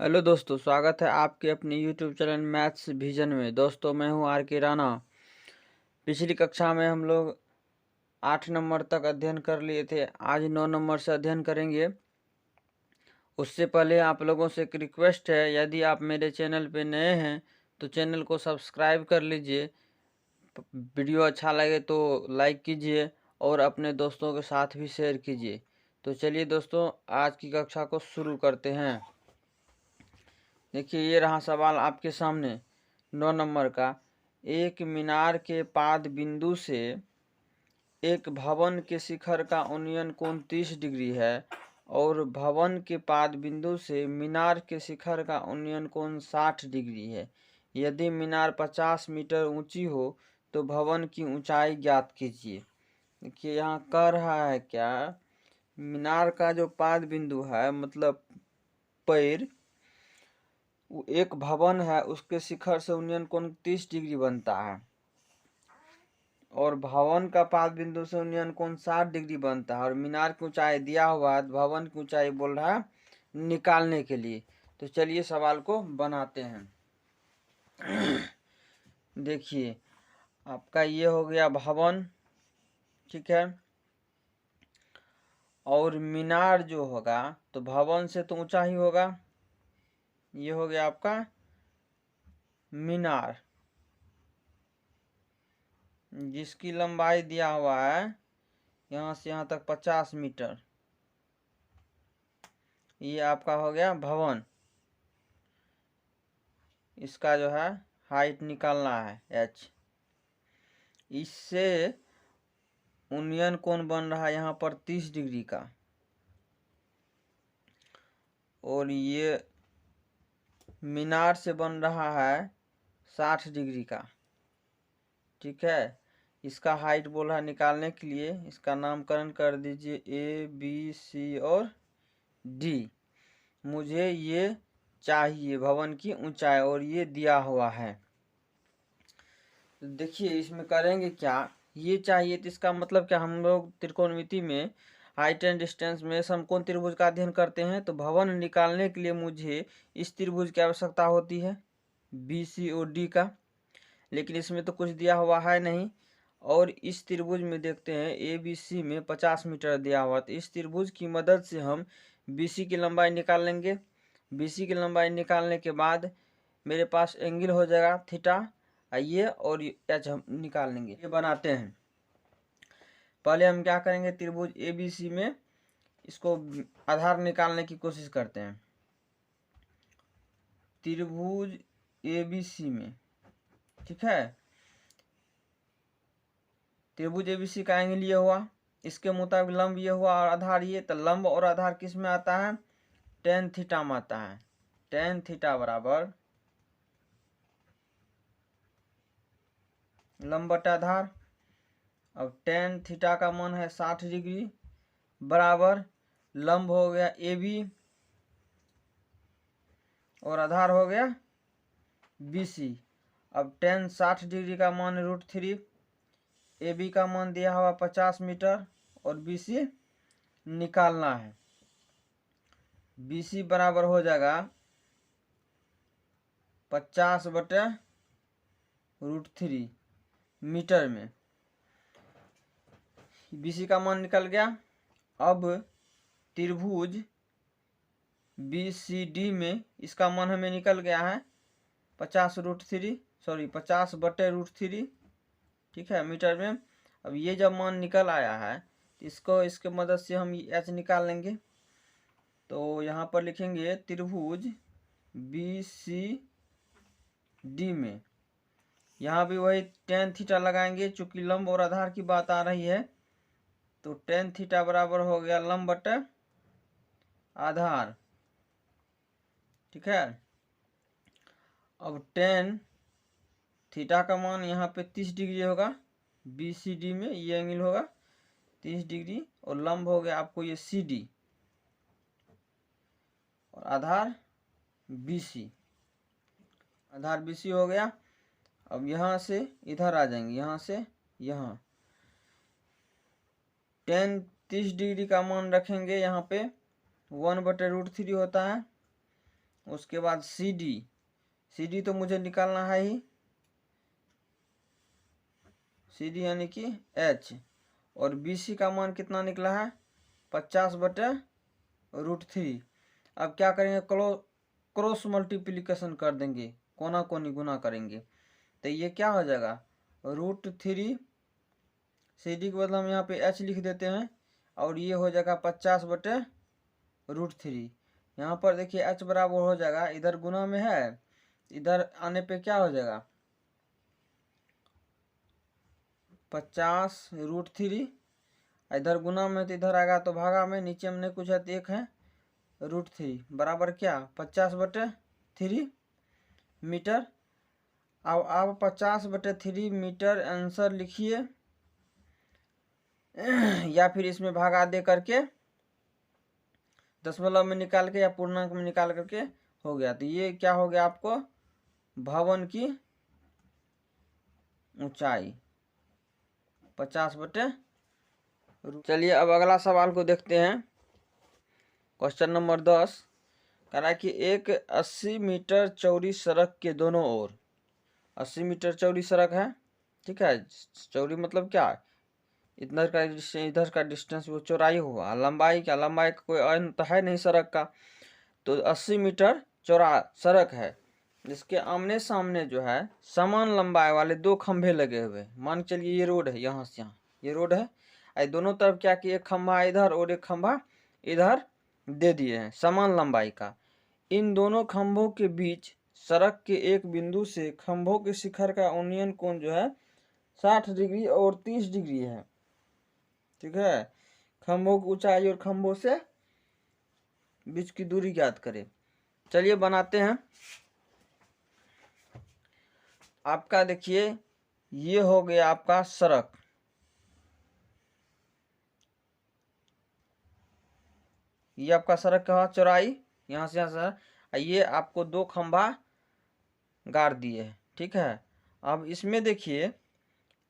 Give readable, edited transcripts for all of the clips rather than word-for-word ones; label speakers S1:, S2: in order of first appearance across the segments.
S1: Hello दोस्तों, स्वागत है आपके अपने यूट्यूब चैनल मैथ्स विजन में। दोस्तों, मैं हूं आर के राणा। पिछली कक्षा में हम लोग 8 नंबर तक अध्ययन कर लिए थे। आज 9 नंबर से अध्ययन करेंगे। उससे पहले आप लोगों से एक रिक्वेस्ट है, यदि आप मेरे चैनल पे नए हैं तो चैनल को सब्सक्राइब कर लीजिए। वीडियो अच्छा लगे तो लाइक कीजिए और अपने दोस्तों के साथ भी शेयर कीजिए। तो चलिए दोस्तों, आज की कक्षा को शुरू करते हैं। देखिए, ये रहा सवाल आपके सामने 9 नंबर का। एक मीनार के पाद बिंदु से एक भवन के शिखर का उन्नयन कोण 30 डिग्री है और भवन के पाद बिंदु से मीनार के शिखर का उन्नयन कोण 60 डिग्री है। यदि मीनार 50 मीटर ऊंची हो तो भवन की ऊंचाई ज्ञात कीजिए। देखिए, यहाँ कह रहा है क्या, मीनार का जो पाद बिंदु है मतलब पैर, वो एक भवन है, उसके शिखर से उन्नयन कोण 30 डिग्री बनता है और भवन का पाद बिंदु से उन्नयन कोण 60 डिग्री बनता है और मीनार की ऊंचाई दिया हुआ है, भवन की ऊंचाई बोल रहा है निकालने के लिए। तो चलिए सवाल को बनाते हैं। देखिए, आपका ये हो गया भवन, ठीक है। और मीनार जो होगा तो भवन से तो ऊंचा ही होगा। ये हो गया आपका मीनार, जिसकी लंबाई दिया हुआ है यहाँ से यहाँ तक 50 मीटर। ये आपका हो गया भवन। इसका जो है हाइट निकालना है h। इससे उन्नयन कोण बन रहा है यहाँ पर 30 डिग्री का और ये मीनार से बन रहा है 60 डिग्री का, ठीक है। इसका हाइट बोल रहा है निकालने के लिए, इसका नामकरण कर दीजिए ए बी सी और डी। मुझे ये चाहिए भवन की ऊंचाई और ये दिया हुआ है। तो देखिए, इसमें करेंगे क्या, ये चाहिए तो इसका मतलब क्या, हम लोग त्रिकोणमिति में हाइट एंड डिस्टेंस में समकोण त्रिभुज का अध्ययन करते हैं। तो भवन निकालने के लिए मुझे इस त्रिभुज की आवश्यकता होती है बी सी और डी का, लेकिन इसमें तो कुछ दिया हुआ है नहीं। और इस त्रिभुज में देखते हैं ए बी सी में 50 मीटर दिया हुआ, तो इस त्रिभुज की मदद से हम बी सी की लंबाई निकाल लेंगे। बी सी की लंबाई निकालने के बाद मेरे पास एंगल हो जाएगा थीटा, ये और एच हम निकाल लेंगे। ये बनाते हैं। पहले हम क्या करेंगे, त्रिभुज ए बी सी में इसको आधार निकालने की कोशिश करते हैं। त्रिभुज ए बी सी में, ठीक है, त्रिभुज एबीसी का एंगल ये हुआ, इसके मुताबिक लंब ये हुआ और आधार ये। तो लंब और आधार किस में आता है, टेन थीटा में आता है। टेन थीटा बराबर लंब बटा आधार। अब टेन थीटा का मान है 60 डिग्री बराबर लंब हो गया ए बी और आधार हो गया बी सी। अब टेन 60 डिग्री का मान √3, ए बी का मान दिया हुआ 50 मीटर और बी सी निकालना है। बी सी बराबर हो जाएगा 50/√3 मीटर में। बी सी का मान निकल गया। अब त्रिभुज बी सी डी में इसका मान हमें निकल गया है 50/√3, ठीक है, मीटर में। अब ये जब मान निकल आया है तो इसको इसके मदद से हम एच निकाल लेंगे। तो यहाँ पर लिखेंगे त्रिभुज बी सी डी में, यहाँ भी वही टेन थीटा लगाएंगे, चूंकि लंब और आधार की बात आ रही है। तो टेन थीटा बराबर हो गया लंब बटे आधार, ठीक है। अब टेन थीटा का मान यहाँ पे 30 डिग्री होगा, बी सी डी में ये एंगल होगा 30 डिग्री और लंब हो गया आपको ये सी डी और आधार बी सी। आधार बी सी हो गया। अब यहाँ से इधर आ जाएंगे, यहाँ से यहाँ टेन 30 डिग्री का मान रखेंगे, यहाँ पे 1/√3 होता है उसके बाद सी डी तो मुझे निकालना है ही, सी डी यानी कि एच, और बी सी का मान कितना निकला है 50/√3। अब क्या करेंगे, क्रॉस मल्टीप्लिकेशन कर देंगे, कोना कोनी गुना करेंगे, तो ये क्या हो जाएगा √3, सी डी के बदले हम यहाँ पे एच लिख देते हैं, और ये हो जाएगा 50/√3। यहाँ पर देखिए एच बराबर हो जाएगा, इधर गुना में है, इधर आने पे क्या हो जाएगा 50√3, इधर गुना में तो इधर आएगा तो भागा में, नीचे में नहीं कुछ है तो एक है √3 बराबर क्या 50/3 मीटर। अब आप 50/3 मीटर आंसर लिखिए या फिर इसमें भागा दे करके दशमलव में निकाल के या पूर्णांक में निकाल करके हो गया। तो ये क्या हो गया आपको भवन की ऊंचाई 50/। चलिए अब अगला सवाल को देखते हैं। क्वेश्चन नंबर 10 कह रहा है कि एक 80 मीटर चौड़ी सड़क के दोनों ओर, 80 मीटर चौड़ी सड़क है, ठीक है, चौड़ी मतलब क्या, इधर का डिस्टेंस वो चौड़ाई हुआ, लंबाई क्या, लंबाई का कोई अंत है नहीं सड़क का, तो 80 मीटर चौड़ा सड़क है, जिसके आमने सामने जो है समान लंबाई वाले दो खंभे लगे हुए। मान चलिए ये रोड है, यहाँ से यहाँ ये रोड है, दोनों तरफ क्या कि एक खंभा इधर और एक खंभा इधर दे दिए हैं समान लंबाई का। इन दोनों खंभों के बीच सड़क के एक बिंदु से खंभों के शिखर का उन्नयन कोण जो है 60 डिग्री और 30 डिग्री है, ठीक है। खंभों की ऊंचाई और खंभों से बीच की दूरी ज्ञात करें। चलिए बनाते हैं। आपका देखिए ये हो गया आपका सड़क, ये आपका सड़क का चौड़ाई यहाँ से यहाँ से, ये आपको दो खंभा गाड़ दिए है, ठीक है। अब इसमें देखिए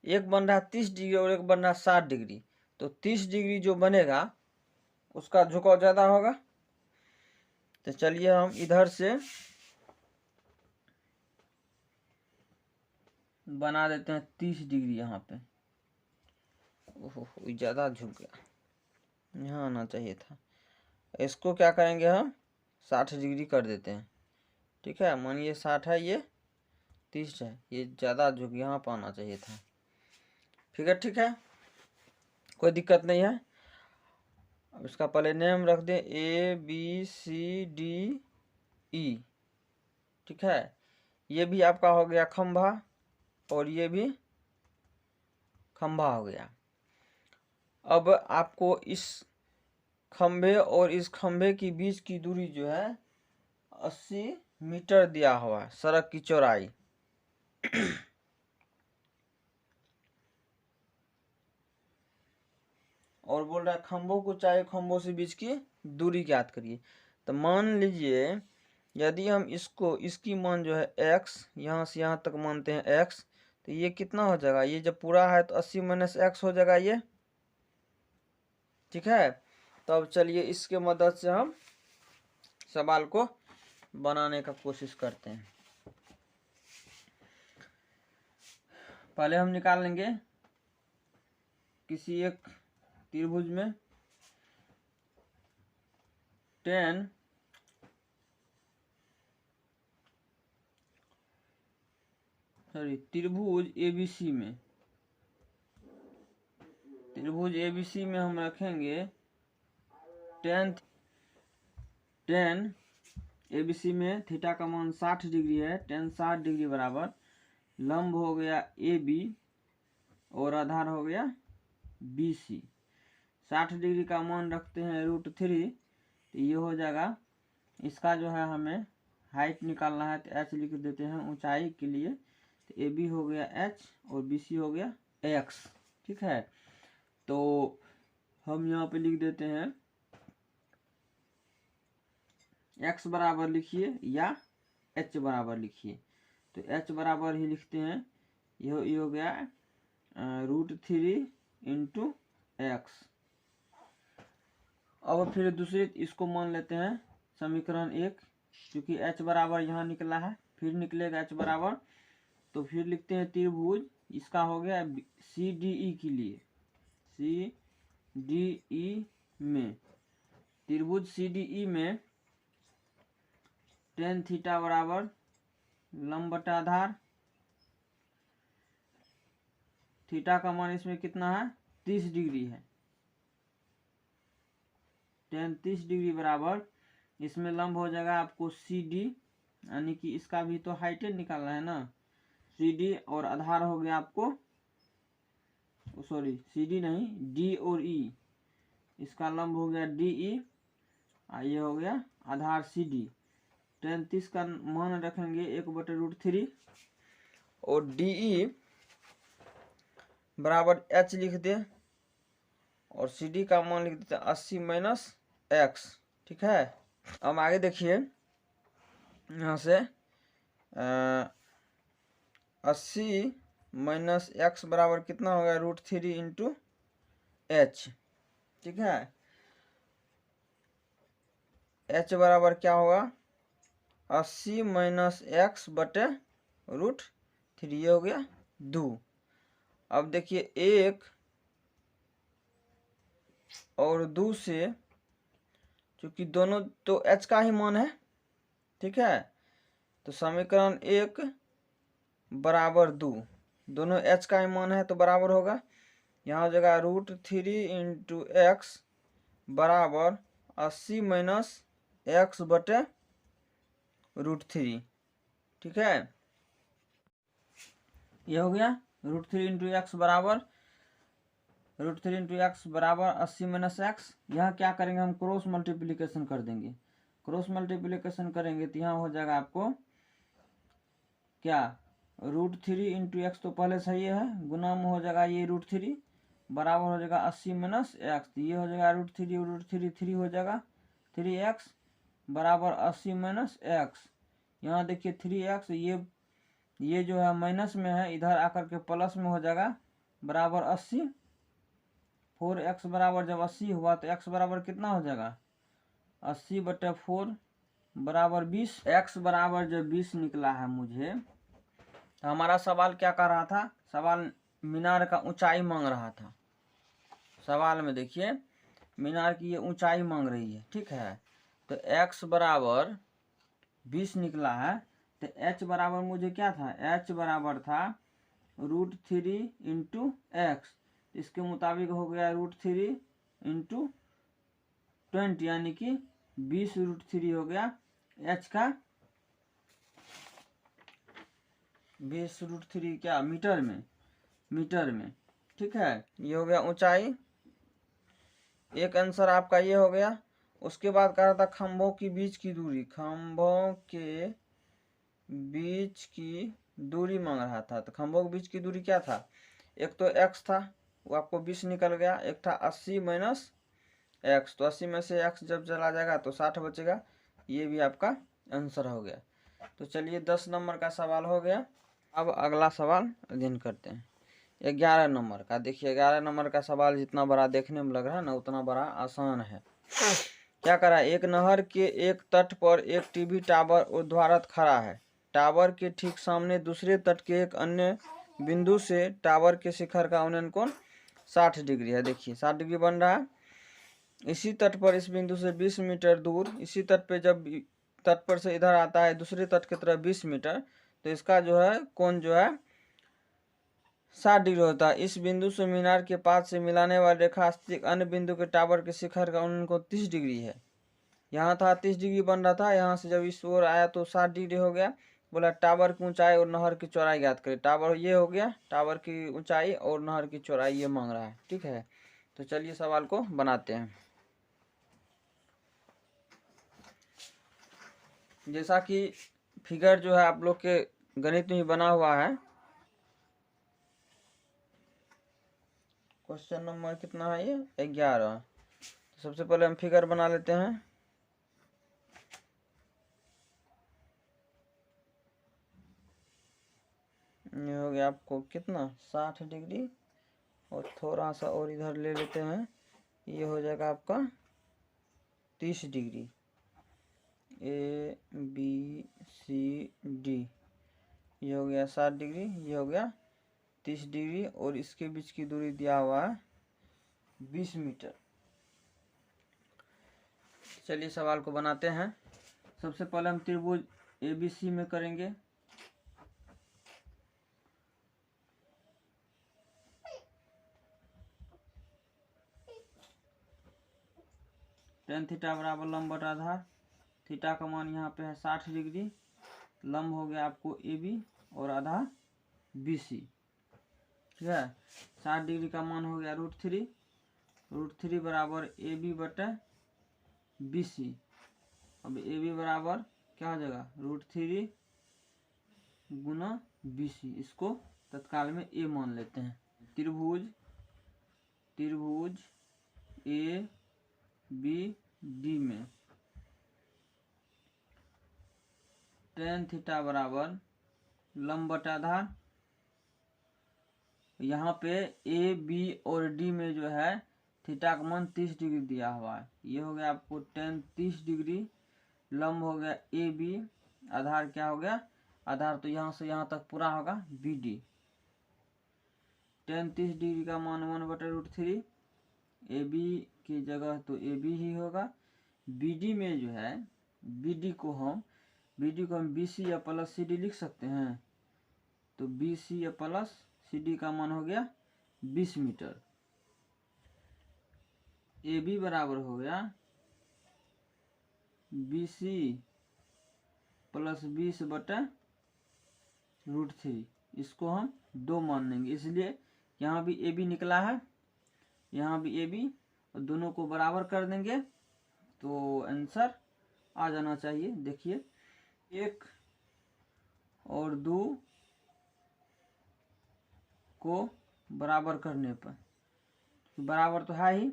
S1: एक बन रहा 30 डिग्री और एक बन रहा 60 डिग्री, तो 30 डिग्री जो बनेगा उसका झुकाव ज्यादा होगा। तो चलिए हम इधर से बना देते हैं 30 डिग्री यहाँ पे। ओहो ज्यादा झुक गया, यहाँ आना चाहिए था। इसको क्या करेंगे हम 60 डिग्री कर देते हैं, ठीक है। मानिए 60 है, ये 30 है, ये ज़्यादा झुक यहाँ पर आना चाहिए था, ठीक है, कोई दिक्कत नहीं है। अब इसका पहले नेम रख दें ABCDE, ठीक है। ये भी आपका हो गया खंभा और ये भी खंभा हो गया। अब आपको इस खंभे और इस खंभे के बीच की दूरी जो है 80 मीटर दिया हुआ है, सड़क की चौड़ाई। और बोल रहा है खंभों को चाहे खंभों से बीच की दूरी ज्ञात करिए। तो मान लीजिए यदि हम इसको इसकी मान जो है x, यहाँ से यहाँ तक मानते हैं x, तो ये कितना हो जाएगा, ये जब पूरा है तो 80 - x हो जाएगा ये, ठीक है। तो अब चलिए इसके मदद से हम सवाल को बनाने का कोशिश करते हैं। पहले हम निकाल लेंगे किसी एक त्रिभुज में त्रिभुज ABC में, त्रिभुज ABC में हम रखेंगे tan ABC में थीटा का मान 60 डिग्री है, tan 60 डिग्री बराबर लंब हो गया AB और आधार हो गया BC। 60 डिग्री का मान रखते हैं √3, तो ये हो जाएगा, इसका जो है हमें हाइट निकालना है तो h लिख देते हैं ऊंचाई के लिए, तो AB हो गया h और BC हो गया x, ठीक है। तो हम यहाँ पे लिख देते हैं x बराबर लिखिए या h बराबर लिखिए, तो h बराबर ही लिखते हैं, ये हो गया √3 × x। अब फिर दूसरे इसको मान लेते हैं समीकरण 1, क्योंकि h बराबर यहाँ निकला है, फिर निकलेगा h बराबर, तो फिर लिखते हैं त्रिभुज, इसका हो गया CDE के लिए, CDE में, त्रिभुज CDE में tan थीटा बराबर लंब बटा आधार, थीटा का मान इसमें कितना है 30 डिग्री है, tan 30 डिग्री बराबर इसमें लंब हो जाएगा आपको CD, यानी कि इसका भी तो हाइट निकालना है ना, CD और आधार हो गया आपको, सॉरी CD नहीं D और E, इसका लंब हो गया DE, ये हो गया आधार CD। tan 30 का मान रखेंगे 1/√3 और DE बराबर h लिख दे और CD का मान लिख देते 80 - x, ठीक है। अब आगे देखिए, यहाँ से 80 - x बराबर कितना हो गया √3 × h, ठीक है। h बराबर क्या होगा 80 - x बटे √3, ये हो गया 2। अब देखिए 1 और 2 से, क्योंकि दोनों तो h का ही मान है, ठीक है, तो समीकरण 1 बराबर 2, दोनों h का ही मान है तो बराबर होगा, यहाँ हो जाएगा √3 × x बराबर 80 - x बटे √3, ठीक है। ये हो गया √3 × x बराबर √3 × x बराबर 80 - x। यहाँ क्या करेंगे हम क्रॉस मल्टीप्लिकेशन कर देंगे, क्रॉस मल्टीप्लिकेशन करेंगे तो यहाँ हो जाएगा आपको क्या √3 × x तो पहले सही है, गुना में हो जाएगा ये √3 बराबर हो जाएगा 80 - x, तो ये हो जाएगा √3 3 हो जाएगा 3x बराबर 80 - x। यहाँ देखिए 3x, ये जो है माइनस में है, इधर आकर के प्लस में हो जाएगा बराबर 80, 4x बराबर जब 80 हुआ तो x बराबर कितना हो जाएगा 80/4 बराबर 20, x बराबर जब 20 निकला है मुझे, तो हमारा सवाल क्या कर रहा था, सवाल मीनार का ऊंचाई मांग रहा था। सवाल में देखिए मीनार की ये ऊंचाई मांग रही है, ठीक है, तो x बराबर 20 निकला है, तो h बराबर मुझे क्या था, h बराबर था √3 × x, इसके मुताबिक हो गया √3 × 20, यानी कि 20√3 हो गया h का 20√3 क्या मीटर में, ठीक है। ये हो गया ऊंचाई, एक आंसर आपका ये हो गया। उसके बाद कह रहा था खंभों के बीच की दूरी, खंभों के बीच की दूरी मांग रहा था, तो खंभों के बीच की दूरी क्या था, एक तो x था वो आपको 20 निकल गया, एक था 80 - x, तो 80 में से x जब चला जाएगा तो 60 बचेगा, ये भी आपका आंसर हो गया। तो चलिए 10 नंबर का सवाल हो गया। अब अगला सवाल अध्ययन करते हैं 11 नंबर का। देखिए 11 नंबर का सवाल जितना बड़ा देखने में लग रहा है ना उतना बड़ा आसान है। क्या करा, एक नहर के एक तट पर एक टीवी टावर ऊर्ध्वाधर खड़ा है, टावर के ठीक सामने दूसरे तट के एक अन्य बिंदु से टावर के शिखर का उन्नयन कोण 60 डिग्री है। देखिए 60 डिग्री बन रहा है, इसी तट पर इस बिंदु से 20 मीटर दूर, इसी तट पे जब तट पर से इधर आता है दूसरे तट की तरफ 20 मीटर, तो इसका जो है कोण जो है 60 डिग्री होता है। इस बिंदु से मीनार के पास से मिलाने वाली रेखा स्थित अन्य बिंदु के टावर के शिखर का उन्नयन कोण 30 डिग्री है। यहाँ था 30 डिग्री बन रहा था, यहाँ से जब इस ओर आया तो 60 डिग्री हो गया। बोला टावर की ऊंचाई और नहर की चौड़ाई ज्ञात करें। टावर ये हो गया, टावर की ऊंचाई और नहर की चौड़ाई ये मांग रहा है, ठीक है। तो चलिए सवाल को बनाते हैं। जैसा कि फिगर जो है आप लोग के गणित में बना हुआ है, क्वेश्चन नंबर कितना है ये 11। तो सबसे पहले हम फिगर बना लेते हैं। ये हो गया आपको कितना 60 डिग्री और थोड़ा सा और इधर ले लेते हैं, ये हो जाएगा आपका 30 degree. A B C D, ये हो गया 60 डिग्री, ये हो गया 30 डिग्री, और इसके बीच की दूरी दिया हुआ है 20 मीटर। चलिए सवाल को बनाते हैं। सबसे पहले हम त्रिभुज ABC में करेंगे। टेन थीटा बराबर लंब बटा आधार, थीटा का मान यहाँ पे है 60 डिग्री, लंब हो गया आपको AB और आधार BC, ठीक है। 60 डिग्री का मान हो गया √3 बराबर AB बटे BC। अब AB बराबर क्या हो जाएगा √3 गुना BC, इसको तत्काल में A मान लेते हैं। त्रिभुज ABD में टेन थीटा बराबर लंब बटा आधार, यहाँ पे A B और D में जो है थीटा का मान 30 डिग्री दिया हुआ है। ये हो गया आपको टेन 30 डिग्री, लंब हो गया AB, आधार क्या हो गया, आधार तो यहाँ से यहाँ तक पूरा होगा BD। टेन 30 डिग्री का मान 1/√3, AB की जगह तो AB ही होगा। BD में जो है BD को हम BC या प्लस CD लिख सकते हैं, तो BC या प्लस CD का मान हो गया 20 मीटर। AB बराबर हो गया BC प्लस 20 बटा √3, इसको हम 2 मान लेंगे, इसलिए यहाँ भी AB निकला है, यहाँ भी AB, और दोनों को बराबर कर देंगे तो आंसर आ जाना चाहिए। देखिए 1 और 2 को बराबर करने पर, बराबर तो है ही,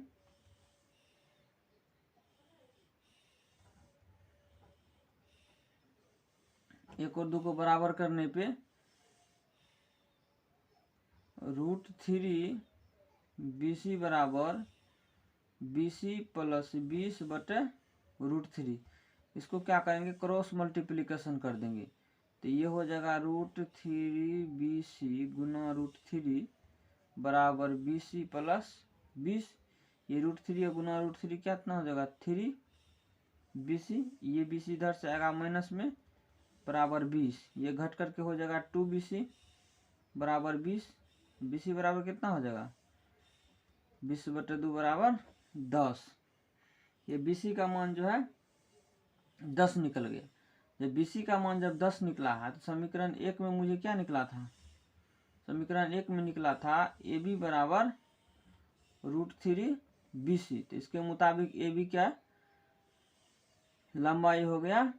S1: एक और 2 को बराबर करने पे √3 BC बराबर BC प्लस 20 बटे √3, इसको क्या करेंगे क्रॉस मल्टीप्लिकेशन कर देंगे, तो ये हो जाएगा √3 BC गुना √3 बराबर BC प्लस 20, ये √3 गुना √3 क्या इतना हो जाएगा 3 BC, ये BC इधर से आएगा माइनस में बराबर 20, ये घट करके हो जाएगा 2 BC बराबर 20, BC बराबर कितना हो जाएगा 20 बटे 2 बराबर 10। ये BC का मान जो है 10 निकल गया। जब BC का मान जब 10 निकला है तो समीकरण 1 में मुझे क्या निकला था, समीकरण 1 में निकला था AB बराबर √3 BC, तो इसके मुताबिक AB क्या लंबाई हो गया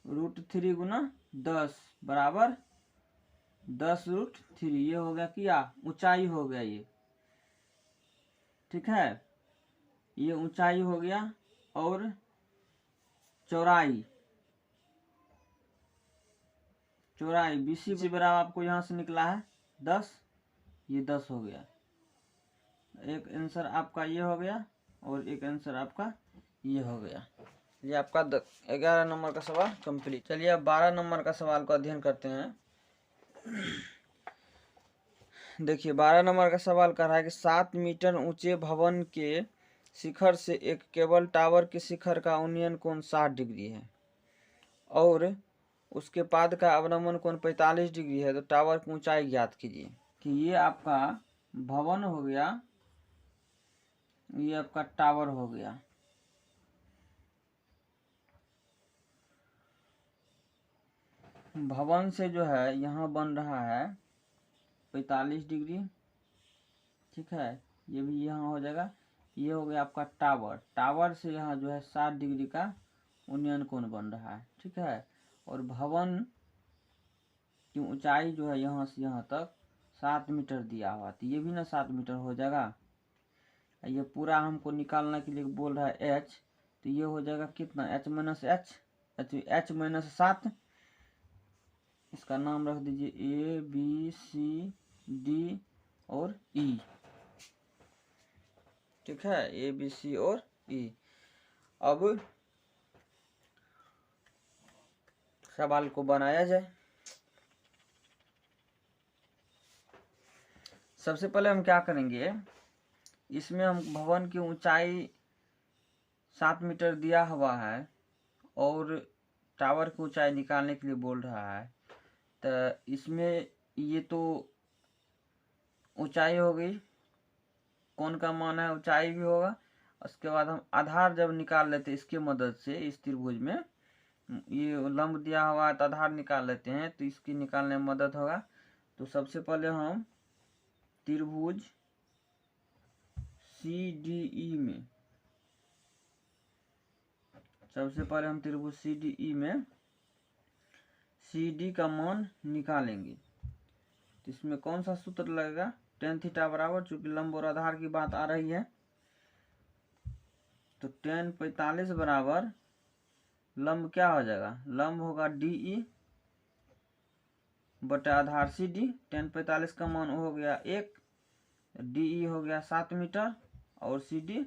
S1: √3 गुना 10 बराबर 10√3, ये हो गया क्या ऊंचाई हो गया ये, ठीक है, ये ऊंचाई हो गया। और चौड़ाई BC बराबर आपको यहाँ से निकला है 10, ये 10 हो गया। एक आंसर आपका ये हो गया और एक आंसर आपका ये हो गया। ये आपका 11 नंबर का सवाल कंप्लीट। चलिए अब 12 नंबर का सवाल को अध्ययन करते हैं। देखिए 12 नंबर का सवाल कर रहा है कि 7 मीटर ऊंचे भवन के शिखर से एक केबल टावर के शिखर का उन्नयन कोण 60 डिग्री है और उसके पाद का अवनमन कोण 45 डिग्री है, तो टावर की ऊंचाई ज्ञात कीजिए। कि ये आपका भवन हो गया, ये आपका टावर हो गया, भवन से जो है यहाँ बन रहा है 45 डिग्री, ठीक है, ये भी यहाँ हो जाएगा। ये हो गया आपका टावर से यहाँ जो है 60 डिग्री का उन्नयन कोण बन रहा है, ठीक है। और भवन की ऊंचाई जो है यहाँ से यहाँ तक 7 मीटर दिया हुआ, तो ये भी ना 7 मीटर हो जाएगा। ये पूरा हमको निकालने के लिए बोल रहा है h, तो ये हो जाएगा कितना h माइनस h माइनस 7, इसका नाम रख दीजिए A B C D और E, ठीक है, A B C और E। अब सवाल को बनाया जाए। सबसे पहले हम क्या करेंगे, इसमें हम भवन की ऊंचाई 7 मीटर दिया हुआ है और टावर की ऊंचाई निकालने के लिए बोल रहा है। तो इसमें ये तो ऊंचाई हो गई, कौन का मान है ऊंचाई भी होगा। उसके बाद हम आधार जब निकाल लेते इसकी मदद से, इस त्रिभुज में ये लंब दिया हुआ है तो आधार निकाल लेते हैं, तो इसकी निकालने में मदद होगा। तो सबसे पहले हम त्रिभुज CDE में, सबसे पहले हम त्रिभुज CDE में CD का मान निकालेंगे। तो इसमें कौन सा सूत्र लगेगा, tan थीटा बराबर, चूंकि लंब और आधार की बात आ रही है तो tan 45 बराबर लंब क्या हो जाएगा, लंब होगा DE बटा आधार CD। tan 45 का मान हो गया 1, DE हो गया 7 मीटर और CD,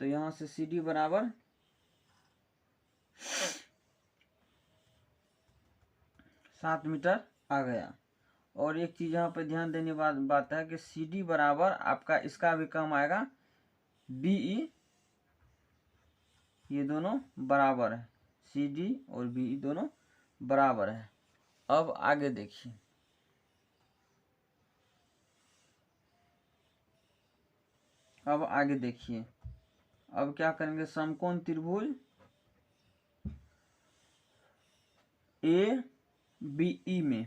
S1: तो यहाँ से CD बराबर 7 मीटर आ गया। और एक चीज यहाँ पे ध्यान देने बात है कि CD बराबर आपका इसका भी कम आएगा BE, ये दोनों बराबर है, CD और BE दोनों बराबर है। अब आगे देखिए, अब क्या करेंगे, समकोण त्रिभुज ABE में,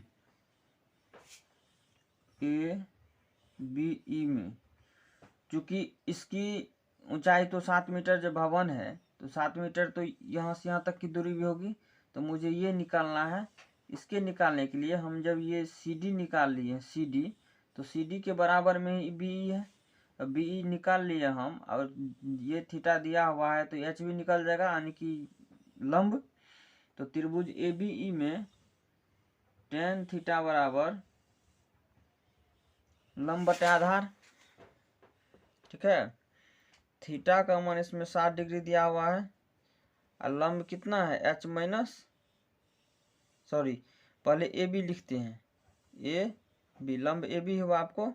S1: चूंकि इसकी ऊंचाई तो 7 मीटर जब भवन है तो 7 मीटर तो यहाँ से यहाँ तक की दूरी भी होगी, तो मुझे ये निकालना है। इसके निकालने के लिए हम जब ये CD निकाल लिए CD, तो CD के बराबर में ही BE है। अब BE निकाल लिए हम, और ये थीटा दिया हुआ है तो H भी निकल जाएगा, यानी कि लंब। तो त्रिभुज ABE में tan थीटा बराबर लंब बटा आधार, ठीक है। थीटा का मान इसमें 60 डिग्री दिया हुआ है और लंब कितना है H माइनस, सॉरी पहले AB लिखते हैं, AB लंब AB हुआ आपको,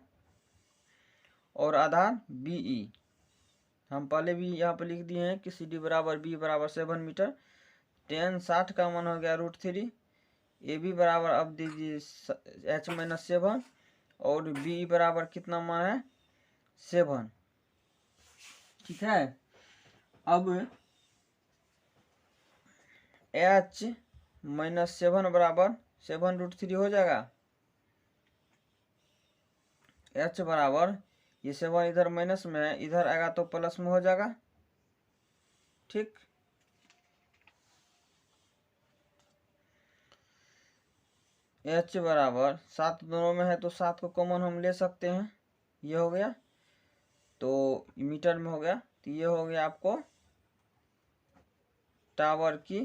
S1: और आधार BE हम पहले भी यहाँ पे लिख दिए हैं कि CD बराबर B बराबर 7 मीटर। tan 60 का मान हो गया √3, AB बराबर अब दीजिए H माइनस 7 और BE बराबर कितना मान है 7, ठीक है। अब H माइनस 7 बराबर 7√3 हो जाएगा। H बराबर ये 7 इधर माइनस में है, इधर आएगा तो प्लस में हो जाएगा, ठीक। H बराबर 7 दोनों में है तो 7 को कॉमन हम ले सकते हैं, ये हो गया, तो मीटर में हो गया, तो ये हो गया आपको टावर की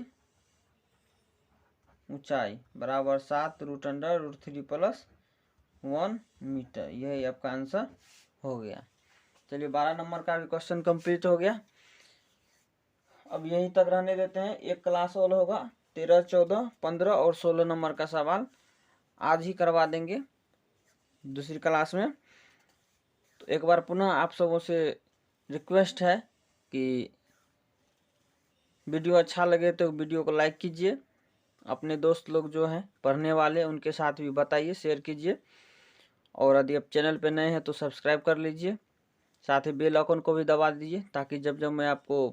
S1: ऊंचाई बराबर 7 √3 प्लस 1 मीटर, यही आपका आंसर हो गया। चलिए 12 नंबर का भी क्वेश्चन कंप्लीट हो गया। अब यहीं तक रहने देते हैं, एक क्लास और होगा, 13, 14, 15 और 16 नंबर का सवाल आज ही करवा देंगे दूसरी क्लास में। तो एक बार पुनः आप सबों से रिक्वेस्ट है कि वीडियो अच्छा लगे तो वीडियो को लाइक कीजिए, अपने दोस्त लोग जो हैं पढ़ने वाले उनके साथ भी बताइए, शेयर कीजिए, और यदि आप चैनल पे नए हैं तो सब्सक्राइब कर लीजिए, साथ ही बेल आइकन को भी दबा दीजिए ताकि जब जब मैं आपको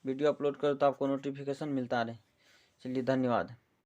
S1: वीडियो अपलोड करूँ तो आपको नोटिफिकेशन मिलता रहे। चलिए धन्यवाद।